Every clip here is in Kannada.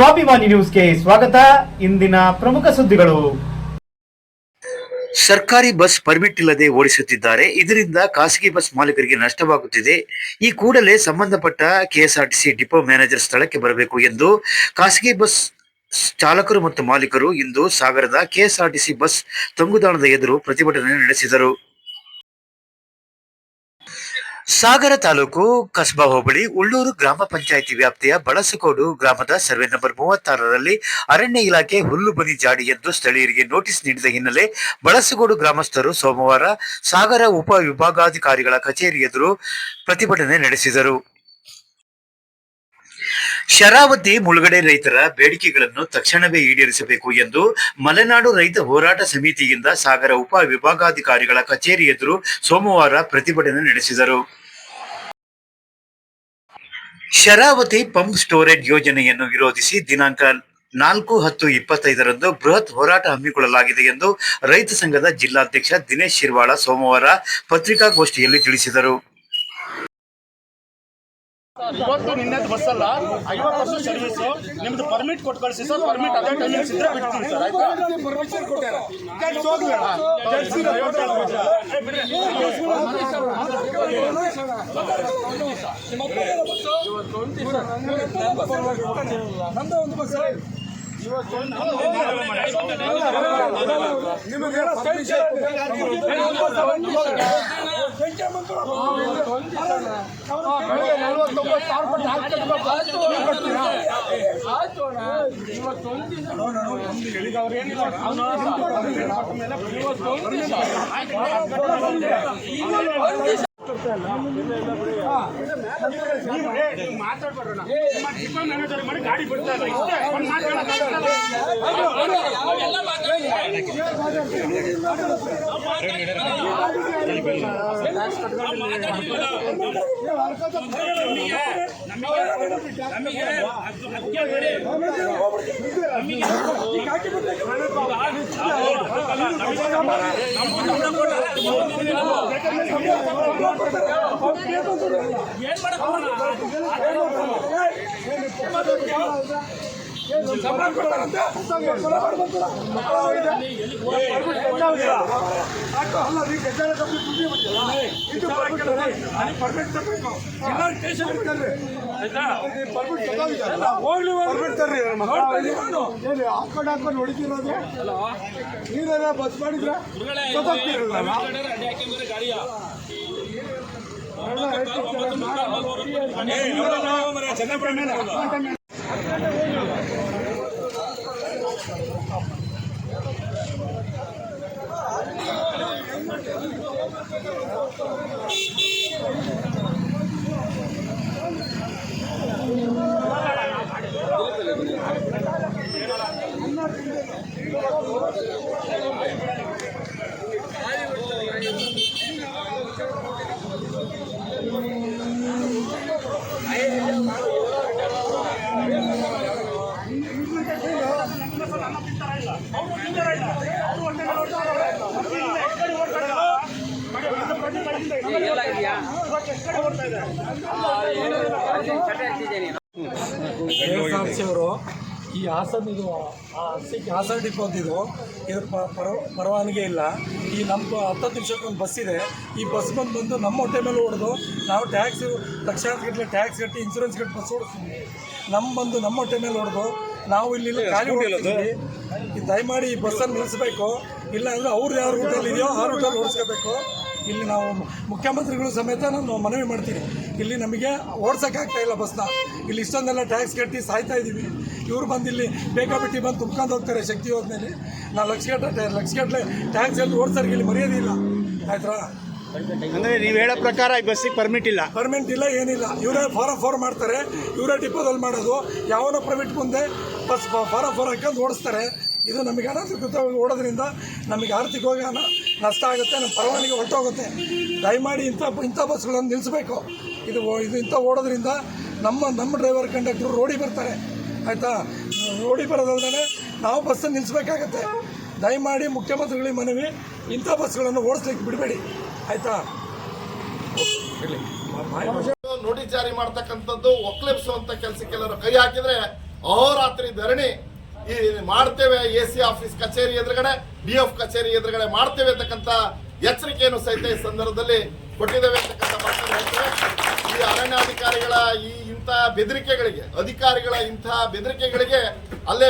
ಸ್ವಾಭಿಮಾನಿ ನ್ಯೂಸ್ಗೆ ಸ್ವಾಗತ. ಇಂದಿನ ಪ್ರಮುಖ ಸುದ್ದಿಗಳು. ಸರ್ಕಾರಿ ಬಸ್ ಪರ್ಮಿಟ್ ಇಲ್ಲದೆ ಓಡಿಸುತ್ತಿದ್ದಾರೆ. ಇದರಿಂದ ಖಾಸಗಿ ಬಸ್ ಮಾಲೀಕರಿಗೆ ನಷ್ಟವಾಗುತ್ತಿದೆ. ಈ ಕೂಡಲೇ ಸಂಬಂಧಪಟ್ಟ ಕೆಎಸ್ಆರ್ಟಿಸಿ ಡಿಪೋ ಮ್ಯಾನೇಜರ್ ಸ್ಥಳಕ್ಕೆ ಬರಬೇಕು ಎಂದು ಖಾಸಗಿ ಬಸ್ ಚಾಲಕರು ಮತ್ತು ಮಾಲೀಕರು ಇಂದು ಸಾಗರದ ಕೆಎಸ್ಆರ್ಟಿಸಿ ಬಸ್ ತಂಗುದಾಣದ ಎದುರು ಪ್ರತಿಭಟನೆ ನಡೆಸಿದರು. ಸಾಗರ ತಾಲೂಕು ಕಸ್ಬಾ ಹೋಬಳಿ ಉಳ್ಳೂರು ಗ್ರಾಮ ಪಂಚಾಯಿತಿ ವ್ಯಾಪ್ತಿಯ ಬಳಸಕೋಡು ಗ್ರಾಮದ ಸರ್ವೆ ನಂಬರ್ 36ರಲ್ಲಿ ಅರಣ್ಯ ಇಲಾಖೆ ಹುಲ್ಲು ಬನಿ ಜಾಡಿ ಎಂದು ಸ್ಥಳೀಯರಿಗೆ ನೋಟಿಸ್ ನೀಡಿದ ಹಿನ್ನೆಲೆ ಬಳಸಕೋಡು ಗ್ರಾಮಸ್ಥರು ಸೋಮವಾರ ಸಾಗರ ಉಪ ವಿಭಾಗಾಧಿಕಾರಿಗಳ ಕಚೇರಿ ಎದುರು ಪ್ರತಿಭಟನೆ ನಡೆಸಿದರು. ಶರಾವತಿ ಮುಳುಗಡೆ ರೈತರ ಬೇಡಿಕೆಗಳನ್ನು ತಕ್ಷಣವೇ ಈಡೇರಿಸಬೇಕು ಎಂದು ಮಲೆನಾಡು ರೈತ ಹೋರಾಟ ಸಮಿತಿಯಿಂದ ಸಾಗರ ಉಪ ವಿಭಾಗಾಧಿಕಾರಿಗಳ ಕಚೇರಿ ಎದುರು ಸೋಮವಾರ ಪ್ರತಿಭಟನೆ ನಡೆಸಿದರು. ಶರಾವತಿ ಪಂಪ್ ಸ್ಟೋರೇಜ್ ಯೋಜನೆಯನ್ನು ವಿರೋಧಿಸಿ ದಿನಾಂಕ 4/10/25ರಂದು ಬೃಹತ್ ಹೋರಾಟ ಹಮ್ಮಿಕೊಳ್ಳಲಾಗಿದೆ ಎಂದು ರೈತ ಸಂಘದ ಜಿಲ್ಲಾಧ್ಯಕ್ಷ ದಿನೇಶ್ ಶಿರ್ವಾಳ ಸೋಮವಾರ ಪತ್ರಿಕಾಗೋಷ್ಠಿಯಲ್ಲಿ ತಿಳಿಸಿದರು. ಇವತ್ತು ನಿನ್ನೆದು ಬಸ್ ಅಲ್ಲ, 50 ವರ್ಷ ಸರ್ವಿಸ್. ನಿಮ್ದು ಪರ್ಮಿಟ್ ಕೊಟ್ಟು ಕಳಿಸಿ ಸರ್. ಪರ್ಮಿಟ್ ಅದೇ ಟೈಮಿಂಗ್ಸ್ ಇದ್ರೆ ಬಿಡ್ತೀನಿ ಸರ್. ಆಯ್ತಾ? ಪರ್ಮಿಷನ್ ಕೊಟ್ಟಾರ. ಮಾತಾಡ್ಬೇಡ, ಮ್ಯಾನೇಜರ್ ಮಾಡಿ ಗಾಡಿ ಬಿಡ್ತಾ ಇಲ್ಲ. ಇಷ್ಟೇ ಒಂದು ಹಾಕೊಂಡು ಹೊಡಿತಿರೋದು ನೀರೆಲ್ಲ ಬಸ್ ಮಾಡಿದ್ರೆ ಅವರು ಈ ಹಾಸನ ಇದು ಹಾಸನ ಡಿಪೋ ಅಂತಿದ್ದು ಇದು ಪರವಾನಗಿ ಇಲ್ಲ. ಈ ನಮ್ಮ 10 ನಿಮಿಷಕ್ಕೊಂದು ಬಸ್ ಇದೆ. ಈ ಬಸ್ ಬಂದು ನಮ್ಮ ಹೊಟ್ಟೆ ಮೇಲೆ ಹೊಡೆದು ನಾವು ಟ್ಯಾಕ್ಸ್ ಲಕ್ಷಾಂತರ ಟ್ಯಾಕ್ಸ್ ಕಟ್ಟಿ ಇನ್ಸೂರೆನ್ಸ್ ಕಟ್ಟಿ ಬಸ್ ಓಡಿಸ್ತೀವಿ. ನಮ್ಮ ಹೊಟ್ಟೆ ಮೇಲೆ ಹೊಡೆದು ನಾವು ಇಲ್ಲಿ ಖಾಲಿ ಹೊಡಿತೀವಿ. ದಯಮಾಡಿ ಈ ಬಸ್ಸನ್ನು ನಿಲ್ಲಿಸಬೇಕು. ಇಲ್ಲ ಅಂದರೆ ಅವ್ರು ಯಾವ ರೂಟಲ್ಲಿ ಇದೆಯೋ ಆ ರೂಟಲ್ಲಿ ಓಡಿಸ್ಕೋಬೇಕು. ಇಲ್ಲಿ ನಾವು ಮುಖ್ಯಮಂತ್ರಿಗಳು ಸಮೇತ ನಾನು ಮನವಿ ಮಾಡ್ತೀನಿ. ಇಲ್ಲಿ ನಮಗೆ ಓಡ್ಸೋಕ್ಕಾಗ್ತಾಯಿಲ್ಲ ಬಸ್ನ. ಇಲ್ಲಿ ಇಷ್ಟೊಂದೆಲ್ಲ ಟ್ಯಾಕ್ಸ್ ಕಟ್ಟಿ ಸಾಯ್ತಾ ಇದ್ದೀವಿ. ಇವ್ರು ಬಂದು ಇಲ್ಲಿ ಬೇಕಾಬಿಟ್ಟು ಬಂದು ತುಂಬ್ಕೊಂಡು ಹೋಗ್ತಾರೆ ಶಕ್ತಿ ಯೋಜನೆಯಲ್ಲಿ. ನಾವು ಲಕ್ಷಗಟ್ಟಲೆ ಟ್ಯಾಕ್ಸ್ ಎಲ್ಲ ಓಡಿಸೋರಿಗೆ ಇಲ್ಲಿ ಮರ್ಯಾದಿಲ್ಲ. ಆಯ್ತಾ? ಅಂದರೆ ನೀವು ಹೇಳೋ ಪ್ರಕಾರ ಈ ಬಸ್ಸಿಗೆ ಪರ್ಮಿಟ್ ಇಲ್ಲ, ಏನಿಲ್ಲ. ಇವರೇ ಫಾರಂ ಮಾಡ್ತಾರೆ, ಇವರೇ ಡಿಪೋದಲ್ಲಿ ಮಾಡೋದು. ಯಾವನೋ ಪ್ರೈವೇಟ್ ಮುಂದೆ ಬಸ್ ಫಾರಂ ಹಾಕೊಂಡು ಓಡಿಸ್ತಾರೆ. ಇದು ನಮಗೆ ಅನಧಿಕೃತ ಓಡೋದ್ರಿಂದ ನಮಗೆ ಆರ್ಥಿಕವಾಗಿ ನಷ್ಟ ಆಗುತ್ತೆ, ನಮ್ಮ ಪರವಾನಗಿ ಹೊರಟೋಗುತ್ತೆ. ದಯಮಾಡಿ ಇಂಥ ಬಸ್ಗಳನ್ನು ನಿಲ್ಲಿಸಬೇಕು. ಇದು ಇಂಥ ಓಡೋದ್ರಿಂದ ನಮ್ಮ ಡ್ರೈವರ್ ಕಂಡಕ್ಟರ್ ರೋಡಿಗೆ ಬರ್ತಾರೆ. ಆಯಿತಾ? ರೋಡಿಗೆ ಬರೋದಲ್ಲದೆ ನಾವು ಬಸ್ಸನ್ನು ನಿಲ್ಲಿಸಬೇಕಾಗತ್ತೆ. ದಯಮಾಡಿ ಮುಖ್ಯಮಂತ್ರಿಗಳಿಗೆ ಮನವಿ, ಇಂಥ ಬಸ್ಗಳನ್ನು ಓಡಿಸ್ಲಿಕ್ಕೆ ಬಿಡಬೇಡಿ. ಆಯಿತಾ? ನೋಟಿಸ್ ಜಾರಿ ಮಾಡ್ತಕ್ಕಂಥದ್ದು ಒಕ್ಕಲೆಬ್ಸುವಂಥ ಕೆಲಸಕ್ಕೆಲ್ಲರೂ ಕೈ ಹಾಕಿದರೆ ಅಹೋರಾತ್ರಿ ಧರಣಿ ಈ ಮಾಡ್ತೇವೆ, AC ಆಫೀಸ್ ಕಚೇರಿ ಎದುರುಗಡೆ, DF ಕಚೇರಿ ಎದುರುಗಡೆ ಮಾಡ್ತೇವೆ ಅಂತಕ್ಕಂಥ ಎಚ್ಚರಿಕೆಯನ್ನು ಸಹಿತ ಈ ಸಂದರ್ಭದಲ್ಲಿ ಕೊಟ್ಟಿದ್ದೇವೆ ಅಂತಕ್ಕಂಥ ಮಾತನ್ನು ಹೇಳ್ತೇವೆ. ಈ ಅರಣ್ಯಾಧಿಕಾರಿಗಳ ಇಂಥ ಬೆದರಿಕೆಗಳಿಗೆ, ಅಧಿಕಾರಿಗಳ ಇಂಥ ಬೆದರಿಕೆಗಳಿಗೆ ಅಲ್ಲೇ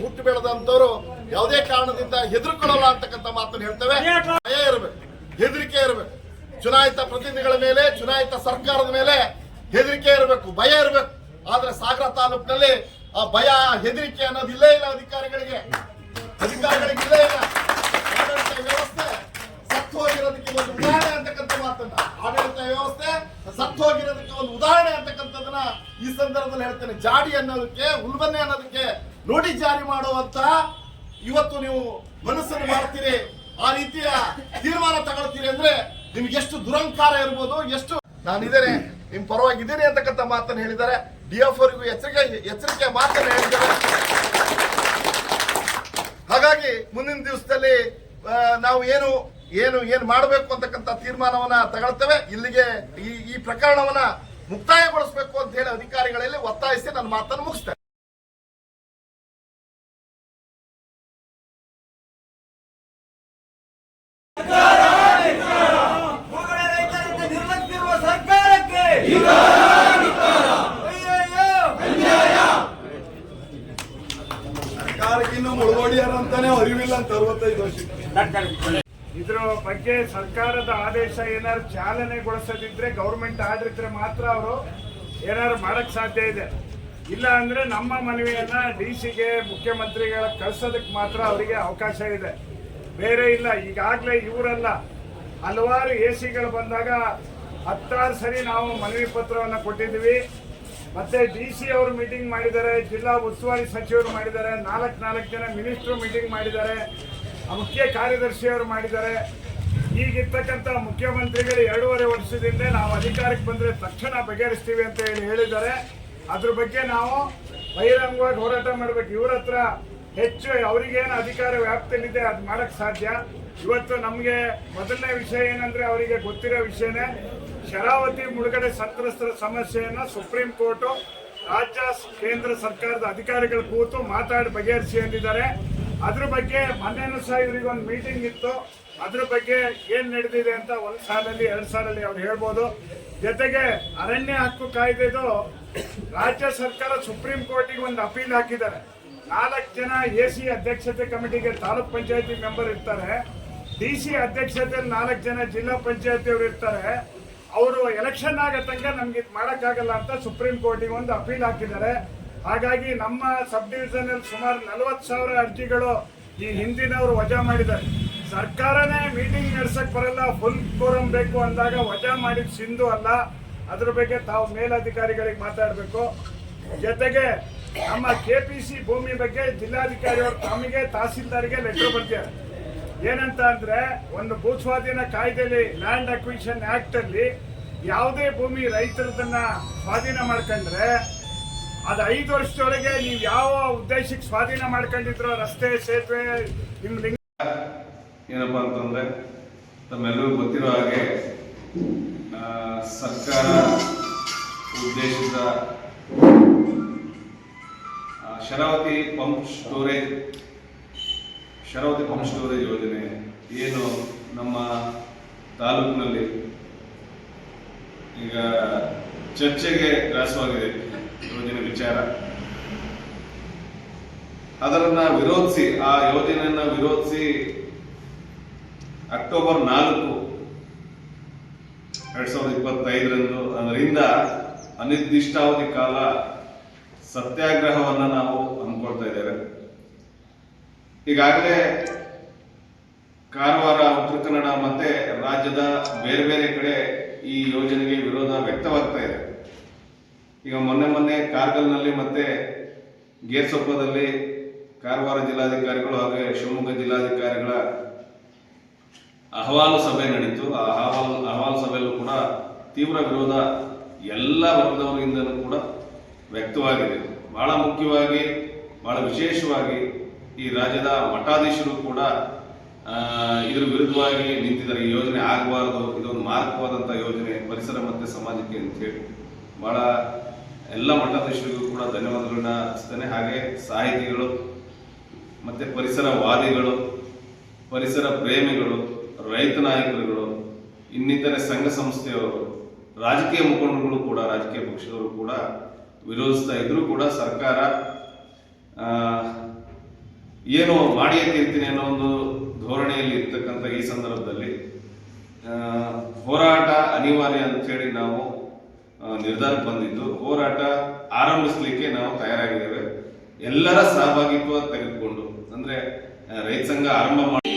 ಹುಟ್ಟು ಬೆಳೆದಂತವರು ಯಾವುದೇ ಕಾರಣದಿಂದ ಹೆದರ್ಕೊಳ್ಳಲ್ಲ ಅಂತಕ್ಕಂಥ ಮಾತನ್ನು ಹೇಳ್ತೇವೆ. ಭಯ ಇರಬೇಕು, ಹೆದರಿಕೆ ಇರಬೇಕು. ಚುನಾಯಿತ ಪ್ರತಿನಿಧಿಗಳ ಮೇಲೆ, ಚುನಾಯಿತ ಸರ್ಕಾರದ ಮೇಲೆ ಹೆದರಿಕೆ ಇರಬೇಕು, ಭಯ ಇರಬೇಕು. ಆದ್ರೆ ಸಾಗರ ತಾಲೂಕಿನಲ್ಲಿ ಆ ಭಯ, ಹೆದರಿಕೆ ಅನ್ನೋದು ಇಲ್ಲೇ ಇಲ್ಲ. ಅಧಿಕಾರಿಗಳಿಗೆ ಇಲ್ಲೇ ಇಲ್ಲ. ಆಡಳಿತ ವ್ಯವಸ್ಥೆ ಸತ್ತು ಹೋಗಿರೋದಕ್ಕೆ ಒಂದು ಉದಾಹರಣೆ ಅಂತಕ್ಕಂಥ ಮಾತನ್ನ, ಆಡಳಿತ ವ್ಯವಸ್ಥೆ ಸತ್ತು ಹೋಗಿರೋದಕ್ಕೆ ಒಂದು ಉದಾಹರಣೆ ಅಂತಕ್ಕಂಥದನ್ನ ಈ ಸಂದರ್ಭದಲ್ಲಿ ಹೇಳ್ತೇನೆ. ಜಾಡಿ ಅನ್ನೋದಕ್ಕೆ, ಹುಲ್ಬನ್ನೆ ಅನ್ನೋದಕ್ಕೆ ನೋಟಿಸ್ ಜಾರಿ ಮಾಡುವಂತ ಇವತ್ತು ನೀವು ಮನಸ್ಸನ್ನು ಮಾಡ್ತೀರಿ, ಆ ರೀತಿಯ ತೀರ್ಮಾನ ತಗೊಳ್ತೀರಿ ಅಂದ್ರೆ ನಿಮ್ಗೆ ಎಷ್ಟು ದುರಂಕಾರ ಇರ್ಬೋದು, ಎಷ್ಟು ನಾನಿದ್ದೇನೆ ನಿಮ್ ಪರವಾಗಿದ್ದೀನಿ ಅಂತಕ್ಕಂಥ ಮಾತನ್ನು ಹೇಳಿದ್ದಾರೆ. DF ಅವರಿಗೂ ಎಚ್ಚರಿಕೆ ಮಾತನ್ನು ಹೇಳಿದ್ದಾರೆ. ಹಾಗಾಗಿ ಮುಂದಿನ ದಿವಸದಲ್ಲಿ ನಾವು ಏನು ಮಾಡಬೇಕು ಅಂತಕ್ಕಂಥ ತೀರ್ಮಾನವನ್ನ ತಗೊಳ್ತೇವೆ. ಇಲ್ಲಿಗೆ ಈ ಪ್ರಕರಣವನ್ನ ಮುಕ್ತಾಯಗೊಳಿಸಬೇಕು ಅಂತ ಹೇಳಿ ಅಧಿಕಾರಿಗಳಲ್ಲಿ ಒತ್ತಾಯಿಸಿ ನನ್ನ ಮಾತನ್ನು ಮುಗಿಸ್ತೇನೆ. ಸರ್ಕಾರಕ್ಕಿನ್ನೂ ಮುಳುಗೋಡಿಯಾರ ಅಂತಾನೆ ಅರಿವಿಲ್ಲ ಅಂತ 65 ವರ್ಷ. ಇದ್ರ ಬಗ್ಗೆ ಸರ್ಕಾರದ ಆದೇಶ ಏನಾದ್ರು ಚಾಲನೆಗೊಳಿಸದಿದ್ರೆ, ಗೌರ್ಮೆಂಟ್ ಆಡಳಿತ ಮಾತ್ರ ಅವರು ಏನಾದ್ರು ಮಾಡಕ್ ಸಾಧ್ಯ ಇದೆ. ಇಲ್ಲ ಅಂದ್ರೆ ನಮ್ಮ ಮನವಿಯನ್ನ DC-ಗೆ, ಮುಖ್ಯಮಂತ್ರಿಗಳ ಕಳ್ಸೋದಕ್ಕೆ ಮಾತ್ರ ಅವರಿಗೆ ಅವಕಾಶ ಇದೆ, ಬೇರೆ ಇಲ್ಲ. ಈಗಾಗಲೇ ಇವರಲ್ಲ, ಹಲವಾರು AC-ಗಳು ಬಂದಾಗ 10 ಸರಿ ನಾವು ಮನವಿ ಪತ್ರವನ್ನು ಕೊಟ್ಟಿದ್ದೀವಿ. ಮತ್ತೆ DC ಅವರು ಮೀಟಿಂಗ್ ಮಾಡಿದ್ದಾರೆ, ಜಿಲ್ಲಾ ಉಸ್ತುವಾರಿ ಸಚಿವರು ಮಾಡಿದ್ದಾರೆ, 4 ಜನ ಮಿನಿಸ್ಟ್ರು ಮೀಟಿಂಗ್ ಮಾಡಿದ್ದಾರೆ, ಮುಖ್ಯ ಕಾರ್ಯದರ್ಶಿಯವರು ಮಾಡಿದ್ದಾರೆ. ಈಗಿರ್ತಕ್ಕಂಥ ಮುಖ್ಯಮಂತ್ರಿಗಳು 2.5 ವರ್ಷದಿಂದ ನಾವು ಅಧಿಕಾರಕ್ಕೆ ಬಂದರೆ ತಕ್ಷಣ ಬಗೆಹರಿಸ್ತೀವಿ ಅಂತ ಹೇಳಿದ್ದಾರೆ. ಅದ್ರ ಬಗ್ಗೆ ನಾವು ಬಹಿರಂಗವಾಗಿ ಹೋರಾಟ ಮಾಡಬೇಕು. ಇವ್ರ ಹತ್ರ ಹೆಚ್ಚು ಅವರಿಗೇನು ಅಧಿಕಾರ ವ್ಯಾಪ್ತಿಯಲ್ಲಿದೆ ಅದು ಮಾಡಕ್ ಸಾಧ್ಯ. ಇವತ್ತು ನಮಗೆ ಮೊದಲನೇ ವಿಷಯ ಏನಂದ್ರೆ, ಅವರಿಗೆ ಗೊತ್ತಿರೋ ವಿಷಯನೇ, ಶರಾವತಿ ಮುಳುಗಡೆ ಸಂತ್ರಸ್ತರ ಸಮಸ್ಯೆಯನ್ನು ಸುಪ್ರೀಂ ಕೋರ್ಟು ರಾಜ್ಯ ಕೇಂದ್ರ ಸರ್ಕಾರದ ಅಧಿಕಾರಿಗಳು ಕೂತು ಮಾತಾಡಿ ಬಗೆಹರಿಸಿ ಅಂದಿದ್ದಾರೆ. ಅದ್ರ ಬಗ್ಗೆ ಮೊನ್ನೆನೂ ಸಹ ಇವರಿಗೆ ಒಂದು ಮೀಟಿಂಗ್ ಇತ್ತು. ಅದ್ರ ಬಗ್ಗೆ ಏನ್ ನಡೆದಿದೆ ಅಂತ 1 ಸಾಲಲ್ಲಿ 2 ಸಾಲಲ್ಲಿ ಅವ್ರು ಹೇಳ್ಬೋದು. ಜೊತೆಗೆ ಅರಣ್ಯ ಹಕ್ಕು ಕಾಯ್ದೆದು ರಾಜ್ಯ ಸರ್ಕಾರ ಸುಪ್ರೀಂ ಕೋರ್ಟಿಗೆ ಒಂದು ಅಪೀಲ್ ಹಾಕಿದ್ದಾರೆ. 4 ಜನ AC ಅಧ್ಯಕ್ಷತೆ ಕಮಿಟಿಗೆ ತಾಲೂಕ್ ಪಂಚಾಯತಿ ಮೆಂಬರ್ ಇರ್ತಾರೆ, DC ಅಧ್ಯಕ್ಷತೆಯಲ್ಲಿ 4 ಜನ ಜಿಲ್ಲಾ ಪಂಚಾಯತಿಯವರು ಇರ್ತಾರೆ. ಅವರು ಎಲೆಕ್ಷನ್ ಆಗೋ ತನಕ ನಮ್ಗೆ ಇದು ಮಾಡೋಕ್ಕಾಗಲ್ಲ ಅಂತ ಸುಪ್ರೀಂ ಕೋರ್ಟಿಗೆ ಒಂದು ಅಪೀಲ್ ಹಾಕಿದ್ದಾರೆ. ಹಾಗಾಗಿ ನಮ್ಮ ಸಬ್ ಡಿವಿಷನ್ ಅಲ್ಲಿ ಸುಮಾರು 40,000 ಅರ್ಜಿಗಳು ಈ ಹಿಂದಿನವರು ವಜಾ ಮಾಡಿದ್ದಾರೆ. ಸರ್ಕಾರನೇ ಮೀಟಿಂಗ್ ನಡೆಸಕ್ ಬರಲ್ಲ, ಫುಲ್ ಕೋರಂ ಬೇಕು ಅಂದಾಗ ವಜಾ ಮಾಡಿದ ಸಿಂಧು ಅಲ್ಲ. ಅದ್ರ ಬಗ್ಗೆ ತಾವು ಮೇಲಧಿಕಾರಿಗಳಿಗೆ ಮಾತಾಡಬೇಕು. ಜೊತೆಗೆ ನಮ್ಮ KPC ಭೂಮಿ ಬಗ್ಗೆ ಜಿಲ್ಲಾಧಿಕಾರಿಯವರು ತಮಗೆ ತಹಸೀಲ್ದಾರ್ಗೆ ಲೆಟರ್ ಬರ್ತಿದ್ದಾರೆ. ಏನಂತ ಅಂದ್ರೆ, ಒಂದು ಭೂ ಸ್ವಾಧೀನ ಕಾಯ್ದೆಯಲ್ಲಿ, ಲ್ಯಾಂಡ್ ಅಕ್ವಿಷನ್ ಆಕ್ಟ್ ಅಲ್ಲಿ ಯಾವುದೇ ಭೂಮಿ ರೈತರದನ್ನ ಸ್ವಾಧೀನ ಮಾಡ್ಕೊಂಡ್ರೆ ಅದು 5 ವರ್ಷದೊಳಗೆ ನೀವು ಯಾವ ಉದ್ದೇಶಕ್ಕೆ ಸ್ವಾಧೀನ ಮಾಡ್ಕೊಂಡಿದ್ರು, ರಸ್ತೆ, ಸೇತುವೆ, ಏನಪ್ಪಾ ಅಂತಂದ್ರೆ, ತಮ್ಮೆಲ್ಲರಿಗೂ ಗೊತ್ತಿರೋ ಹಾಗೆ ಸರ್ಕಾರ ಉದ್ದೇಶಿತ ಶರಾವತಿ ಪಂಪ್ ಸ್ಟೋರೇಜ್ ಯೋಜನೆ ಏನು ನಮ್ಮ ತಾಲೂಕಿನಲ್ಲಿ ಈಗ ಚರ್ಚೆಗೆ ಗ್ರಾಸವಾಗಿದೆ. ಯೋಜನೆ ವಿಚಾರ ಅದರನ್ನ ವಿರೋಧಿಸಿ, ಆ ಯೋಜನೆಯನ್ನ ವಿರೋಧಿಸಿ ಅಕ್ಟೋಬರ್ 4, 2025 ಅದರಿಂದ ಅನಿರ್ದಿಷ್ಟಾವಧಿ ಕಾಲ ಸತ್ಯಾಗ್ರಹವನ್ನ ನಾವು ಹಮ್ಮಿಕೊಳ್ತಾ ಇದ್ದೇವೆ. ಈಗಾಗಲೇ ಕಾರವಾರ, ಉತ್ತರ ಕನ್ನಡ ಮತ್ತೆ ರಾಜ್ಯದ ಬೇರೆ ಬೇರೆ ಕಡೆ ಈ ಯೋಜನೆಗೆ ವಿರೋಧ ವ್ಯಕ್ತವಾಗ್ತಾ ಇದೆ. ಈಗ ಮೊನ್ನೆ ಕಾರ್ಗಲ್ನಲ್ಲಿ ಮತ್ತೆ ಗೇರ್ಸೊಪ್ಪದಲ್ಲಿ ಕಾರವಾರ ಜಿಲ್ಲಾಧಿಕಾರಿಗಳು ಹಾಗೂ ಶಿವಮೊಗ್ಗ ಜಿಲ್ಲಾಧಿಕಾರಿಗಳ ಅಹವಾಲು ಸಭೆ ನಡೀತು. ಆ ಅಹವಾಲು ಸಭೆಯಲ್ಲೂ ಕೂಡ ತೀವ್ರ ವಿರೋಧ ಎಲ್ಲ ವರ್ಗದವರಿಂದಲೂ ಕೂಡ ವ್ಯಕ್ತವಾಗಿದೆ. ಬಹಳ ಮುಖ್ಯವಾಗಿ, ಬಹಳ ವಿಶೇಷವಾಗಿ ಈ ರಾಜ್ಯದ ಮಠಾಧೀಶರು ಕೂಡ ಇದರ ವಿರುದ್ಧವಾಗಿ ನಿಂತಿದ್ದಾರೆ. ಈ ಯೋಜನೆ ಆಗಬಾರದು, ಇದೊಂದು ಮಾರಕವಾದಂಥ ಯೋಜನೆ ಪರಿಸರ ಮತ್ತು ಸಮಾಜಕ್ಕೆ ಅಂತ ಹೇಳಿ ಬಹಳ ಎಲ್ಲ ಮಠಾಧೀಶರಿಗೂ ಕೂಡ ಧನ್ಯವಾದಗಳನ್ನ ಅರ್ಪಿಸ್ತೇನೆ. ಹಾಗೆ ಸಾಹಿತಿಗಳು ಮತ್ತು ಪರಿಸರವಾದಿಗಳು, ಪರಿಸರ ಪ್ರೇಮಿಗಳು, ರೈತ ನಾಯಕರುಗಳು, ಇನ್ನಿತರೆ ಸಂಘ ಸಂಸ್ಥೆಯವರು, ರಾಜಕೀಯ ಮುಖಂಡರುಗಳು ಕೂಡ, ರಾಜಕೀಯ ಪಕ್ಷದವರು ಕೂಡ ವಿರೋಧಿಸ್ತಾ ಇದ್ರು ಕೂಡ ಸರ್ಕಾರ ಏನು ಮಾಡಿಯೇ ತೀರ್ತೀನಿ ಅನ್ನೋ ಒಂದು ಧೋರಣೆಯಲ್ಲಿ ಇರ್ತಕ್ಕಂಥ ಈ ಸಂದರ್ಭದಲ್ಲಿ ಹೋರಾಟ ಅನಿವಾರ್ಯ ಅಂತೇಳಿ ನಾವು ನಿರ್ಧಾರಕ್ಕೆ ಬಂದಿದ್ದು, ಹೋರಾಟ ಆರಂಭಿಸಲಿಕ್ಕೆ ನಾವು ತಯಾರಾಗಿದ್ದೇವೆ. ಎಲ್ಲರ ಸಹಭಾಗಿತ್ವ ತೆಗೆದುಕೊಂಡು, ಅಂದ್ರೆ ರೈತ ಸಂಘ ಆರಂಭ ಮಾಡಿ